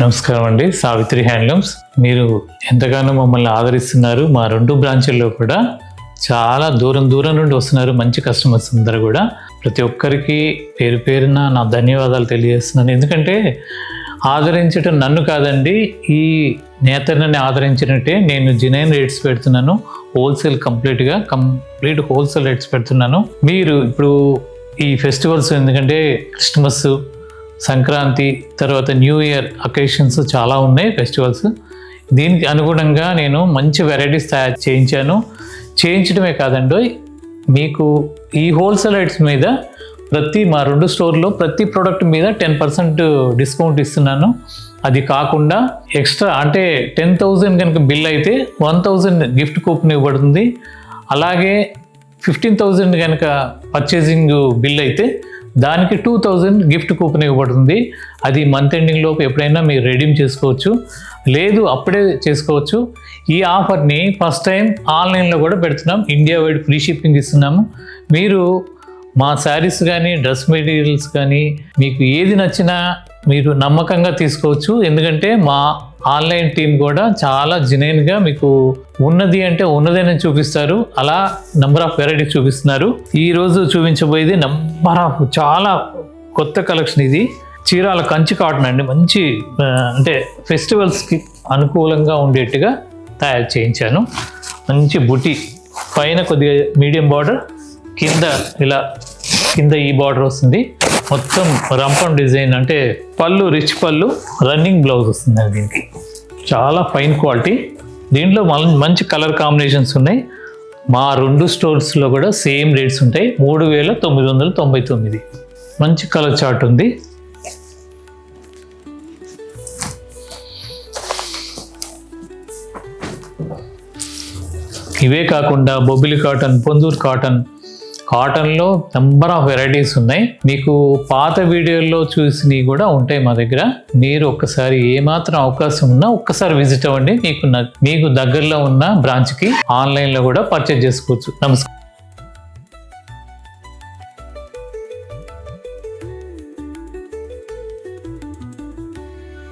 నమస్కారం అండి. సావిత్రి హ్యాండ్లూమ్స్. మీరు ఎంతగానో మమ్మల్ని ఆదరిస్తున్నారు. మా 2 బ్రాంచుల్లో కూడా చాలా దూరం నుండి వస్తున్నారు మంచి కస్టమర్స్ అందరూ కూడా. ప్రతి ఒక్కరికి పేరు పేరున నా ధన్యవాదాలు తెలియజేస్తున్నాను. ఎందుకంటే ఆదరించడం నన్ను కాదండి, ఈ నేతలని ఆదరించినట్టే. నేను జెన్యూన్ రేట్స్ పెడుతున్నాను, హోల్సేల్ కంప్లీట్ హోల్సేల్ రేట్స్ పెడుతున్నాను. మీరు ఇప్పుడు ఈ ఫెస్టివల్స్, ఎందుకంటే క్రిస్మస్, సంక్రాంతి, తర్వాత న్యూ ఇయర్ అకేషన్స్ చాలా ఉన్నాయి ఫెస్టివల్స్. దీనికి అనుగుణంగా నేను మంచి వెరైటీస్ తయారు చేయించడమే కాదండి, మీకు ఈ హోల్సేల్ రేట్స్ మీద మా 2 స్టోర్లో ప్రతి ప్రోడక్ట్ మీద 10% డిస్కౌంట్ ఇస్తున్నాను. అది కాకుండా ఎక్స్ట్రా అంటే 10,000 కనుక బిల్ అయితే 1,000 గిఫ్ట్ కూపన్ ఇవ్వబడుతుంది. అలాగే 15,000 కనుక పర్చేసింగ్ బిల్ అయితే దానికి 2,000 గిఫ్ట్ కూపన్ ఇవ్వబడుతుంది. అది మంత్ ఎండింగ్ లోపు ఎప్పుడైనా మీరు రెడీమ్ చేసుకోవచ్చు, లేదు అప్పుడే చేసుకోవచ్చు. ఈ ఆఫర్ని ఫస్ట్ టైం ఆన్లైన్లో కూడా పెడుతున్నాం. ఇండియా వైడ్ ఫ్రీ షిప్పింగ్ ఇస్తున్నాము. మీరు మా శారీస్ కానీ డ్రెస్ మెటీరియల్స్ కానీ మీకు ఏది నచ్చినా మీరు నమ్మకంగా తీసుకోవచ్చు. ఎందుకంటే మా ఆన్లైన్ టీం కూడా చాలా జెన్యూన్గా మీకు ఉన్నది అంటే ఉన్నదని చూపిస్తారు. అలా నెంబర్ ఆఫ్ వెరైటీస్ చూపిస్తున్నారు. ఈరోజు చూపించబోయేది నెంబర్ ఆఫ్ చాలా కొత్త కలెక్షన్. ఇది చీరాల కంచి కాటన్ అండి. మంచి అంటే ఫెస్టివల్స్కి అనుకూలంగా ఉండేట్టుగా తయారు చేయించాను. మంచి బుటీ, పైన కొద్దిగా మీడియం బార్డర్, కింద ఈ బార్డర్ వస్తుంది. మొత్తం రంపం డిజైన్, అంటే పళ్ళు రిచ్ పళ్ళు, రన్నింగ్ బ్లౌజ్ వస్తుంది దీనికి. చాలా ఫైన్ క్వాలిటీ. దీంట్లో మంచి కలర్ కాంబినేషన్స్ ఉన్నాయి. మా 2 స్టోర్స్లో కూడా సేమ్ రేట్స్ ఉంటాయి. 3,999. మంచి కలర్ చార్ట్ ఉంది. ఇవే కాకుండా బొబ్బిలి కాటన్, పొందూరు కాటన్లో నెంబర్ ఆఫ్ వెరైటీస్ ఉన్నాయి. మీకు పాత వీడియోల్లో చూసినవి కూడా ఉంటాయి మా దగ్గర. మీరు ఒక్కసారి ఏమాత్రం అవకాశం ఉన్నా ఒక్కసారి విజిట్ అవ్వండి. మీకు దగ్గరలో ఉన్న బ్రాంచ్కి ఆన్లైన్లో కూడా పర్చేజ్ చేసుకోవచ్చు. నమస్కారం.